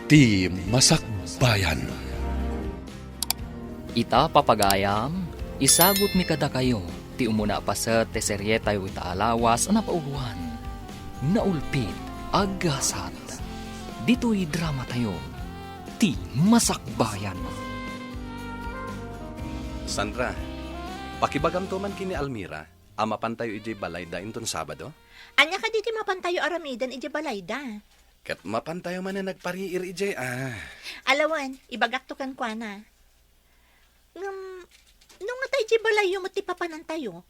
Ti Masakbayan. Ita papagayam, isagot mi kada kayo, ti umuna pa sa teserye tayo itaalawas na pauguan. Naulpit, agasat. Dito'y drama tayo, ti Masakbayan. Sandra, pakibagam to man kini Almira, amapan tayo iti balayda inton Sabado? Anya ka diti mapantayo aramidan iti balayda. Kat mapan tayo man na nagpariir iti Alawan, ibagak to kan kwa na. Nung nga tayo iti balayo mo ti papanan tayo.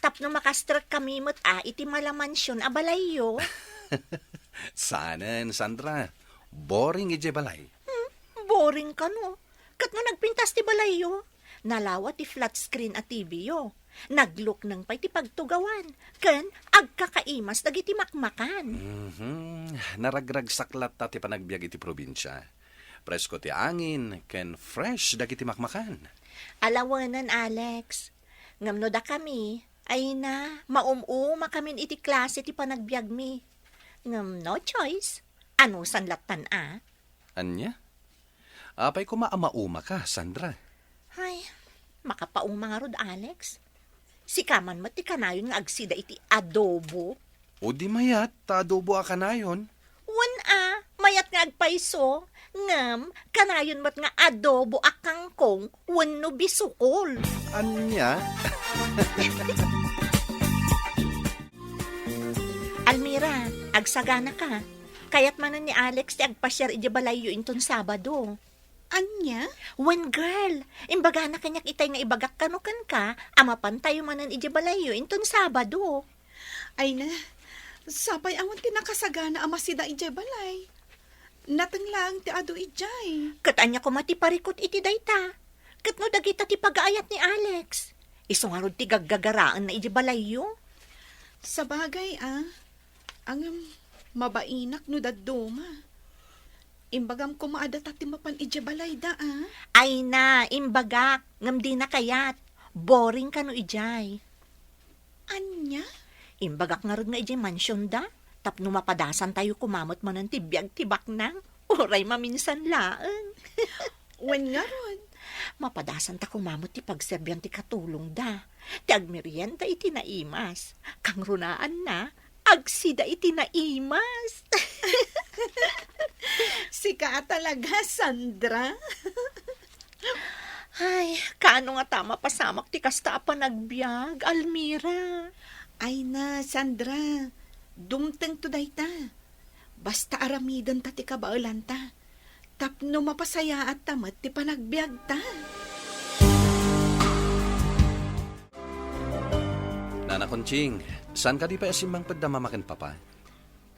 Tapno makastrak kami mo't iti malamansyon a balayo. Sanen, Sandra. Boring iti balay. Boring ka no. Kat no nagpintas ti balayo. Nalawa ti flat screen at TV yo. Naglook ng pa'y ti pagtugawan. Ken, agkakaimas dagiti makmakan. Naragrag saklat ta ti panagbiag iti probinsya. Presko ti angin, ken fresh dagiti makmakan. Alawanan, Alex. Ngamno da kami, ay na, maumuma kamin iti klase ti panagbiag mi. Ngam no choice. Ano sanlatan a? Anya? Apay ko maamauma ka, Sandra. Ay, makapauma nga rod, Alex. Si kaman mati kanayon nga agsida iti adobo. O di mayat, adobo a kanayon. Wan mayat nga agpaiso. Ngam, kanayon mat nga adobo a kangkong wenno bisukol. Anya? Almira, agsagana ka. Kayat manan ni Alex ti agpasyar iti balayo inton Sabado. Anya? When girl, imbaga na kanyak itay nga ibagak kanukan ka, amapan tayo manan iti balayo inton Sabado. Ay na, sabay angon tinakasagana ama sida ijay balay. Natang lang ti ado ijay. Katanya ko mati parikot iti dayta. Katno dagita ti pag-aayat ni Alex. Iso nga rod ti gaggagaraan na iti balayo. Sabagay ang mabainak no dadduma. Imbagam ko maada ti mapan ijay balay da Ay na, imbagak, ngam di na kayat. Boring ka no ijay. Anya? Imbagak nga rod nga ijay mansyon da. Tapno mapadasan tayo kumamot man ng tibiyag tibak nang. Oray maminsan laang. Wen nga ron? Mapadasan ta kumamot ti pagserbyan ti katulong da. Ti agmerienda iti naimas. Kang runaan na, agsida iti naimas. Sika talaga, Sandra. Ay, kaano nga tama pasamak ti kasta pa nagbiag, Almira. Ay na, Sandra. Dumteng to dayta. Basta aramidan ta ti kabaulan ta. Tapno mapasaya at tamat ti panagbiag ta. Nana Conching, saan ka di pa asimbang pagdamamakin papa?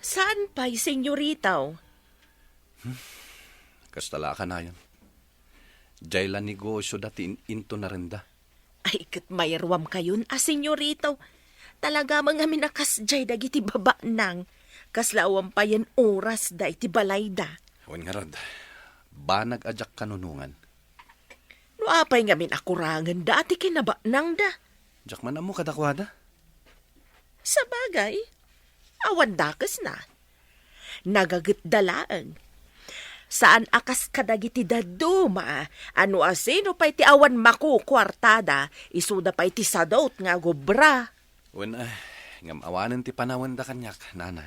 Saan pa'y senyoritaw? Kastala ka na yun. Jaylan negosyo dati into na rin da. Ay, kat mayarwam kayon, senyoritaw. Talaga mga minakas jay dagiti baba nang. Kaslawam pa yan oras da iti balay da. Wen nga rod, ba nag-adyak kanunungan? No apay nga minakurangan da ati kinaba nang da. Jak man amo kadakwada? Sa bagay, awan dakas na. Nagagat dalaan. Saan akas kadagiti daduma, ano asino pa iti awan maku kwartada, isuda pa iti sadot nga gobra. Wen ngam awanan ti panawan da kanyak, nana.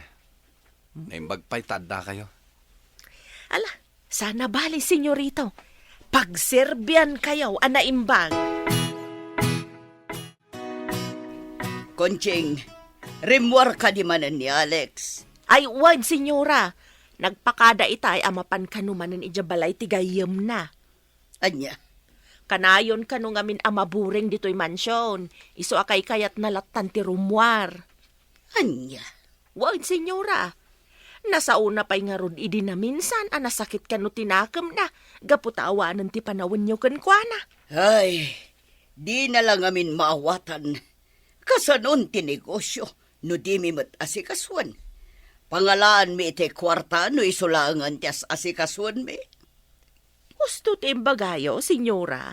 Naimbag pa'y tada kayo. Ala, sana bali, senyorito. Pagserbyan kayo, anaimbag. Conching, rimwar ka di manan ni Alex. Ay, wag, senyora. Nagpakada itay amapan kanumanan ijabalay tigayam na. Anya? Kanayon kanu ngamin amaburing dito'y mansyon. Iso akay kayat nalatan ti rumwar. Anya? Wag, senyora. Nasa una pa'y nga rod idi na minsan, anasakit ka no tinakam na. Gaputawanan ti panawan nyo kankwana. Ay, di na lang amin maawatan. Kasanon ti negosyo, no di mi mat asikaswan. Pangalaan mi iti kwarta, no isulangan ti asikaswan mi. Gusto ti imbagayo, senyora.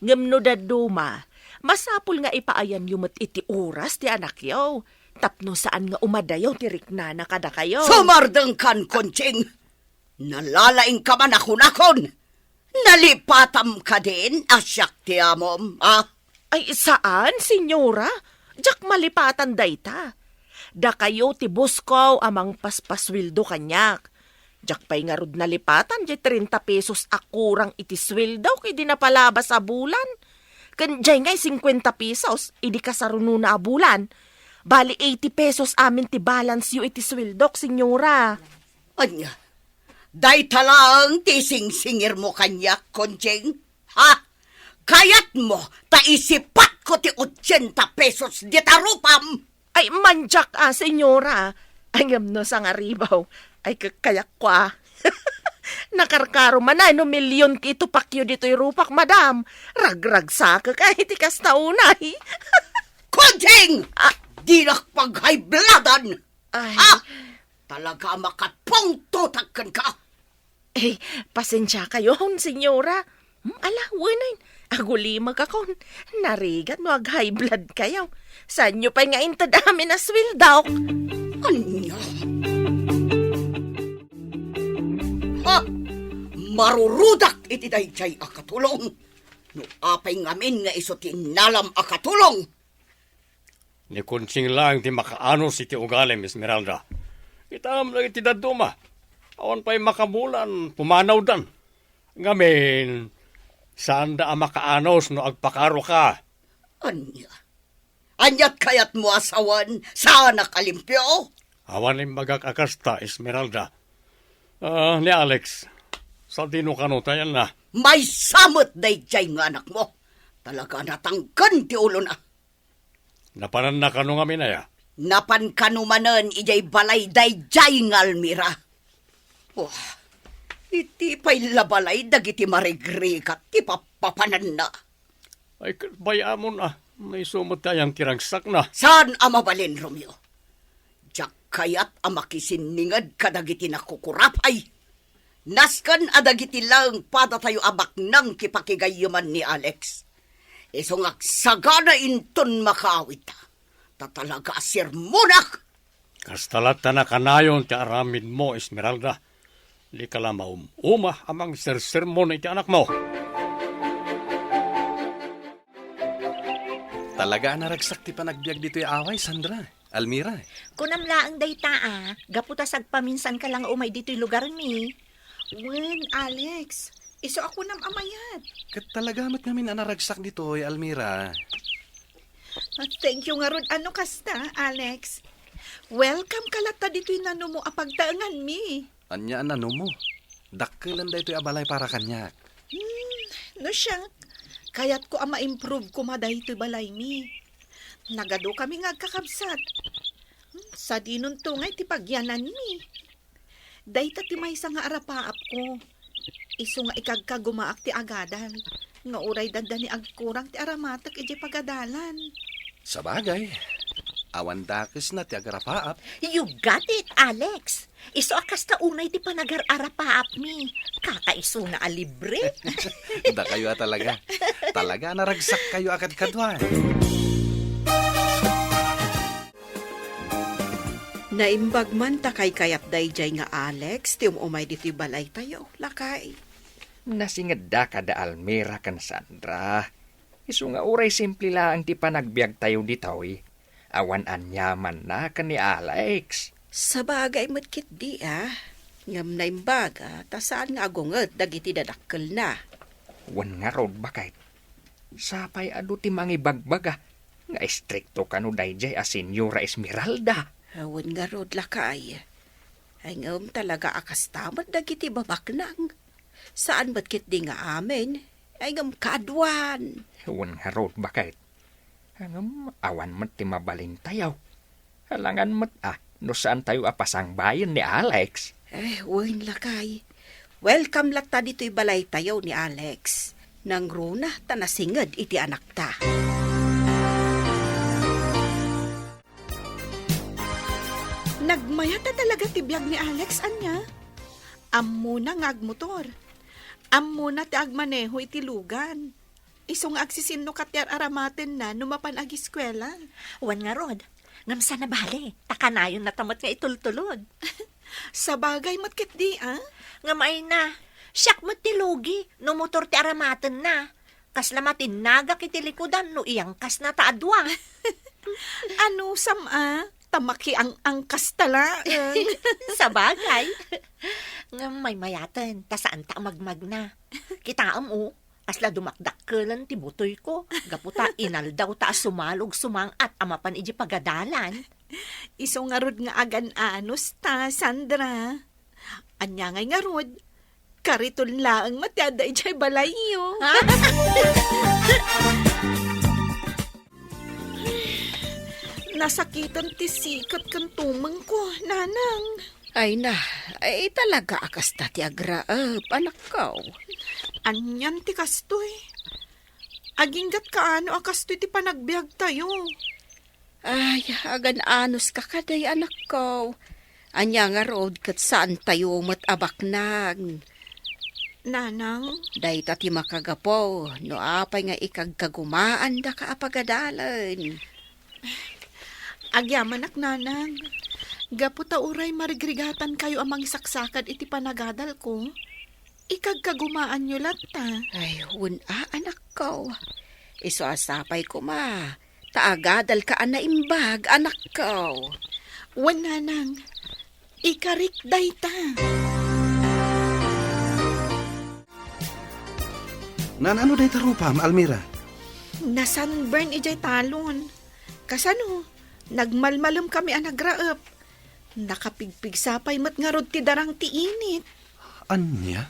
Ngam no daduma, masapul nga ipaayan yumot iti oras ti anak yaw. Tapno saan nga umadayaw ti riknana kada kayo. Sumardang kan, Conching! Nalalaing ka man ako nakon. Nalipatam ka din, asyak ti amom, ah? Ay, saan, senyora? Jak malipatan dayta. Da kayo ti Buskaw amang paspaswildo kanyak. Jak pa'y nga rod nalipatan, di 30 pesos akurang iti swildo, kay di napalabas a bulan. Kanjay nga'y 50 pesos, idi kasaruno na a bulan. Bali 80 pesos amin ti balance yu iti swildok, senyora. Anya, day talang ti singsingir mo kanyak, Konjeng. Ha? Kayat mo, taisipat ko ti 80 pesos di tarupam. Ay, manjak senyora. Ayam no sang aribaw. Ay, kayak kwa. Nakarkaro man no milyon kito pakyo dito'y rupak, madam. Ragrag sa ka kahit ikas na unay. Konjeng! Di nakpaghaybladan. Ay, Ha? Talaga makapungtutakan ka. eh, pasensya kayo, senyora. Ala, winain. Aguli magkakon. Narigat no ag high blood kayo. Saan nyo pa nga intadami na swildok? Anya? Ha? Marurudak iti dayjay akatulong. No apay ngamin nga iso tinalam akatulong. Ni Kunching lang ti makaanos iti ugalim, Esmeralda. Itam lang iti daduma. Awan pa'y makabulan, pumanaw dan. Ngamin, saan da ang makaanos no agpakaro ka? Anya? Anyat kayat mo asawan sa nakalimpyo? Awan ay magakakasta, Esmeralda. Ni Alex, sa dino kano tayan na. May samot dayjay nga anak mo. Talaga natanggan ti ulo na. Napanan na kano nga minaya. Napan kanumanan ijay balay dayjay nga Almira. Wah, iti pa'y labalay dagiti marigrikat ti papapanan na. Ay, bayamon na. May sumot tayang kiragsak na. Saan amabalin, Romeo? Diyak kayat amakisiningad kadagiti nakukurapay. Naskan adagiti lang pada tayo abak ng kipakigayuman ni Alex. Isong agsagana inton makaawit. Tatalaga sirmunak. Kastalat na kanayon ti aramid mo, Esmeralda. Di ka lang uma amang sersermon iti anak mo. Talaga naragsak ti panagbiag dito'y away, Sandra. Almira. Kunamlaang dayta gaputas agpaminsan ka lang umay dito'y lugar mi. Wen, Alex. Iso ako nam amayat. Kat talaga mat namin naragsak dito'y, Almira. Thank you nga rod. Ano kasta, Alex? Welcome kalata dito'y nano mo apagtaangan mi. Anya ano mo? Dakkelan dito'y abalay para kanyak. No siya, kayat ko ma-improve ko maday ito'y balay mi. Nagado kami nga kakabsat. Sa dinon to ngay ti pagyanan mi. Dayta ti may nga arapaap ko. Iso nga ikagkagumaak ti agadal. Nga uray danda ni agkurang ti aramatak iti pagadalan. Sa bagay, awan dakes na ti agarapaap. You got it, Alex. Iso akas ta unay ti panagar-arapaap mi. Kakaiso na alibre. Da kayo talaga. Talaga naragsak kayo akad kadwan. Naimbag man takay kayat dayjay nga Alex, ti umay dito'y balay tayo, lakay. Nasingad da kada Almira kan Sandra. Isu nga uray simple lang ti panagbiag tayo ditoy. Awan anyaman na kan ni Alex. Sa bagay mo't kit di Ngam naimbaga, tasaan nga agunget dagiti dadakkel na. Wan nga rod bakit? Sapay adu ti mangibagbaga. Nga estrikto kanu dayjay a Senyora Esmeralda. Awan nga rod lakay. Ay ngam talaga akas tamad dagiti babaknang. Saan ba't kit di nga amin? Ay ngam kadwan. Wan nga rod bakit? Hangam awan mat ti mabalin tayaw. Halangan mat no saan tayo apasang bayan ni Alex. Wan lakay. Welcome lakta dito'y balay tayo ni Alex. Nang runa tanasingad iti anak ta. Nagmayat na talaga ti biyag ni Alex, anya. Ammo na nga agmotor. Ammo na ti agmaneho iti lugan. Isong agsisinno katyar aramaten na numapan agiskwela. Wan nga rod. Ngam sana bali. Takanayon na tamot nga itultulod. Sa bagay matkit di, ah? Nga may na, siyak mo ti Lugi, no motor ti aramatan na. Kaslamatin naga kiti likodan, no iyang kas na taadwa. Ano, sama? Tamaki ang angkas tala. Sa bagay. Nga may mayaten, ta saan ta magmag na. Kitaam o, asla dumakdak kelan ti butoy ko. Gaputa inaldaw ta sumalog sumang at amapan iji pagadalan. Iso nga rod nga agan anos ta, Sandra. Anya ngay nga rod. Kariton laang matyada ijay balayo. Ha? Nasakitan ti sikat kan tumang ko, nanang. Ay na, ay talaga akas ti agraap, anak ko. Anyan ti kastoy. Aginggat kaano akastoy ti panagbiag tayo. Ay, agan anos ka kaday, anak ko. Anya nga road kat saan tayo matabaknag. Nanang, Day ti makagapo, no apay nga ikagkagumaan da ka apagadalan. agyaman ak nanang. Gaputa uray marigrigatan kayo amang saksakad iti panagadal ko. Ikagkagumaan nyo lata. Ay, anak ko. Iso asapay ko Taagadal ka ana imbag, anak ko. Wan nanang, ikarik day ta. Ano day tarupam, Almira? Nasunburn ijay talon. Kasano, nagmalmalom kami anagraap. Nakapigpig sapay mat nga rod ti darang ti init. Anya?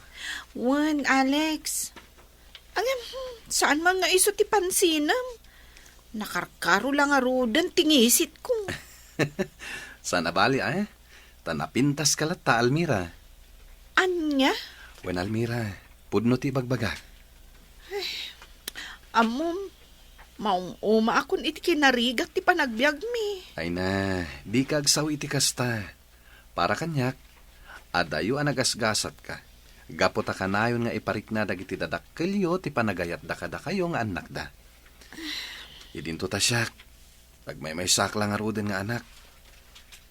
Wan, Alex. Saan man nga iso ti pansinam? Nakarkaro lang nga rodan tingisit ko. Sana bali tanapintas kalat ta, Almira. Anya? Wen Almira, pudno ti bagbaga. Amom, maong uma akon iti kinarigat ti panagbiag mi. Ay na, di ka agsaw iti kasta. Para kanyak, adayo anagasgasat ka. Gapota ka nayon nga iparik na dagiti dadakkelyo ti panagayat da kada kayo nga anak da. Idinto ta siyak. Nagmay saklang nga ruden nga anak.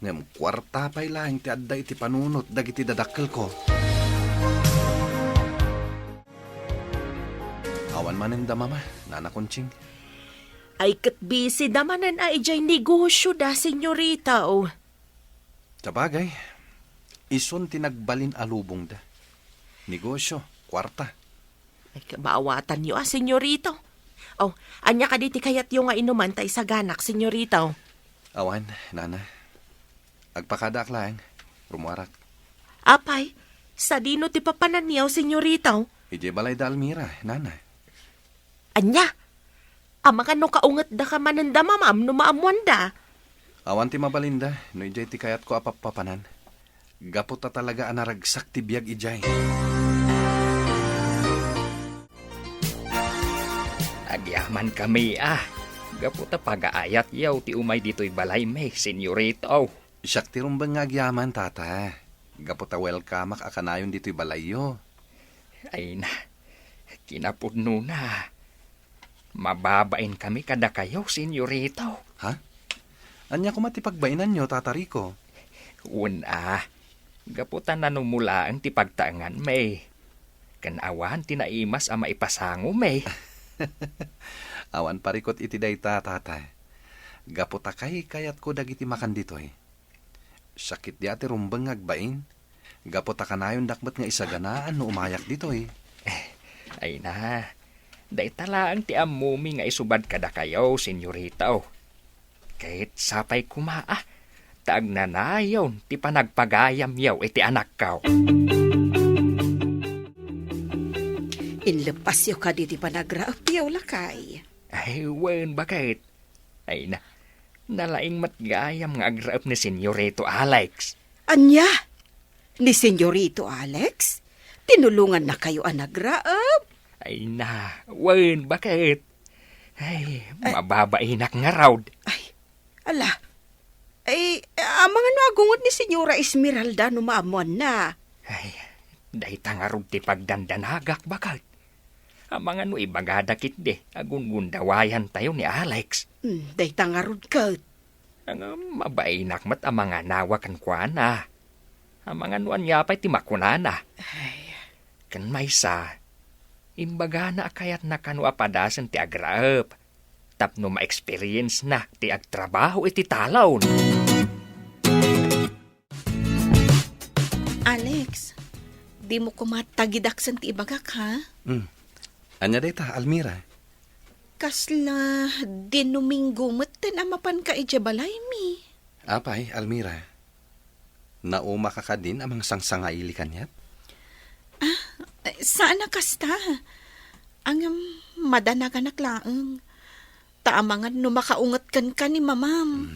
Ngam kwarta pa'y lang ti adda iti panunot dagiti dadakkel ko. Awan manen da mama, nana Konching. Ay kat busy damanan ay ijay negosyo da, senyorita. Sabagay, ison tinagbalin alubong da. Negosyo, kwarta. Ay kabaawatan niyo, senyorito. Anya ka diti kayat yung nga inuman tay sa ganak, senyorito. Awan, nana. Agpakadak lang, rumuarak. Apay, sa dino ti papanan niyaw, senyorito. Ije balay da Almira, nana. Anya, amang ano kaungat da ka mananda mamam no maamuan da. Awan ti mabalinda, no ijay ti kayat ko apapapanan. Gapot ta talaga anaragsak ti biyag ijay. Agyaman kami Gaputa pagaayat yaw ti umay dito'y balay may, senyorito. Siyak ti rumbang nga agyaman, tata. Gapot ta welcome akanayon dito'y balayo. Ay na, kinapudno na. Mababain kami kada kayo, senyorito. Ha? Anya ko matipagbainan nyo, Tata Rico? Gaputan na numula ang tipagtaangan may. Kanawan tinaimas ang maipasango may. Awan parikot iti dayta, tata. Gaputa kay kayat ko dagiti makan ditoy. Sakit di ati rumbang agbain. Gaputa kanayon dakmat nga isaganaan no umayak ditoy. Ay na, day talaang ti amumi nga isubad kada kayo, senyorito. Kahit sapay kumaa, taag nanayon ti panagpagayam yaw iti anak kao. Inlepas yo ka diti panagraapyaw lakay. Ay, wen bakit? Ay na, nalaing matgayam nga agraap ni senyorito Alex. Anya? Ni senyorito Alex? Tinulungan na kayo anagraap? Ay na, wen bakit? Ay, mababainak nga raw. Ay, ala. Ay, amang ano agungot ni Senyora Esmeralda no maamuan na. Ay, dahi tangarod ti pagdandanagak bakit? Amang ano ibagadakit de, agungundawayan tayo ni Alex. Day tangarod ka. Ang mabainak mat ang mga nawakan kwa na. Ang mga nuan niya pa'y ti makunana. Kan maysa, imbaga na akayat na kanwa padasan ti agraep. Tapno ma-experience na ti agtrabaho iti talaw. Alex, di mo kumatagidaksan ti ibagak, ha? Anya data, Almira. Kasla, dinuminggo matan amapan ka ija balay mi. Apay, Almira. Nauma ka ka din amang sangsangaili kanyat? Saan na kasta? Ang madanagan laeng. Taamangan no makaungat kan ni mamam.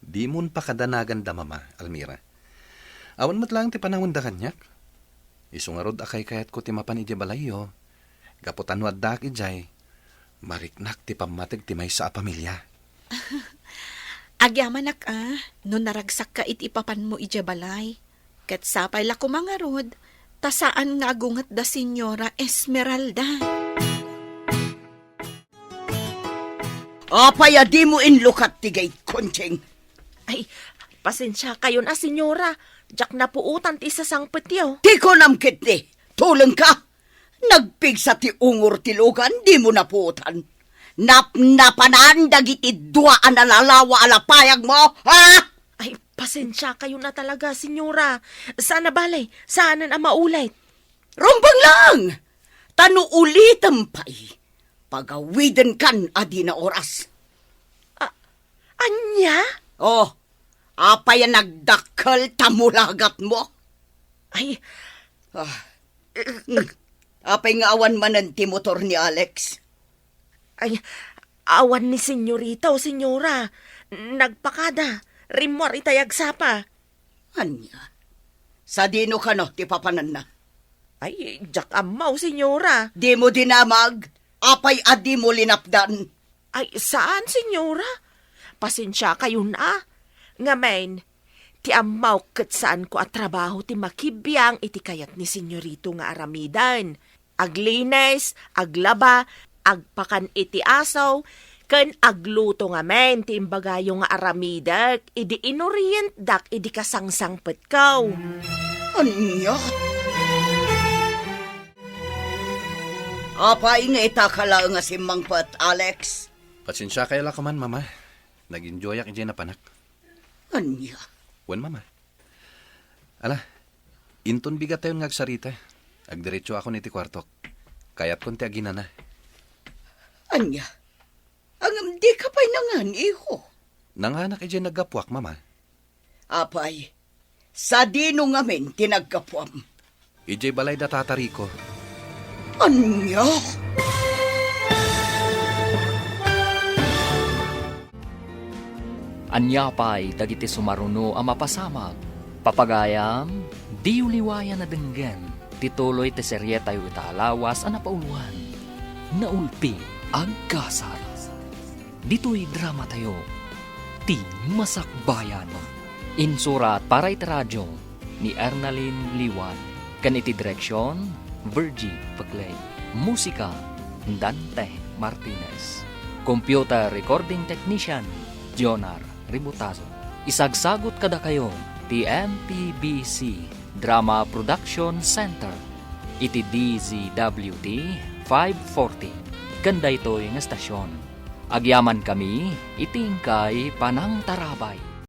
Di mon pa kadanagan da, Mama, Almira. Awan mo't lang ti panahon da kanyak. Isungarod akay kayat ko ti mapan iti balayo. Gaputan waddak ijay. Mariknak ti pamatig ti may sa pamilya. Agyaman no naragsak ka iti papan mo ija balay. Kat sapay la kumangarod, tasaan nga agungat da Senyora Esmeralda. Apay, di mo inlukat tigay, koncheng. Ay, pasensya kayo na, senyora. Jak na puutan ti sasangpet yaw. Di ko namkit ni. Tulong ka. Nagpigsa ti ungur ti lugan, di mo naputan. Napanan dagiti duaan na lalawa alapayag mo, ha? Ay, pasensya kayo na talaga, senyora. Sana balay, saan na maulay? Rumbang lang. Tano ulitan pa'y. Pagawidan kan adi na oras. Anya? Oh, apay nagdakkel tamulagat mo. Ay, Apay nga awan manan ti motor ni Alex. ay, awan ni senyorita o senyora. Nagpakada, rimor itayag sapa. Anya, sa dino ka no, ti papanan na. Ay, jak amaw, senyora. Di mo dinamag, apay adi mo linapdan. Ay, saan, senyora? Pasensya kayo na. Ngamen, ti amaw kat saan ko at trabaho ti makibiyang iti kayat ni senyorito nga aramidan. Aglines, aglaba, agpakan iti asaw, ken agluto nga men ti imbagayo nga aramidak, idi inorient dak idi kasangsangpet kaw. Anya? Apay nga itakala nga simangpat, Alex. Pasensya kayo la ka man, Mama. Nag-enjoy ak ijay na panak. Anya? Wen, Mama. Ala, inton bigat tayo ngagsarita. Agdiretso ako niti kwartok. Kayat kon ti agina na. Anya? Ang di ka pa'y nangan, iho. Nanganak ijay naggapuak, Mama. Apay, sa dino ngamin tinagkapuam. Ijay balay da tatari ko. Anya? Anya pa'y dagiti sumaruno ang mapasamag. Papagayam, di uliwayan na denggan. Tituloy ti serye tayo italawas ang napauluan. Naulpi ang kasal. Dito'y drama tayo. Ti Masakbayan. Insurat para iti radyo ni Ernalyn Liwan. Kaniti direksyon, Virgie Paglay. Musika, Dante Martinez. Computer recording technician, Jonar Ributazo. Isagsagot kada kayo, TMPBC Drama Production Center. Iti DZWT 540. Ganda ito'y nga stasyon. Agyaman kami, itingkay panang tarabay.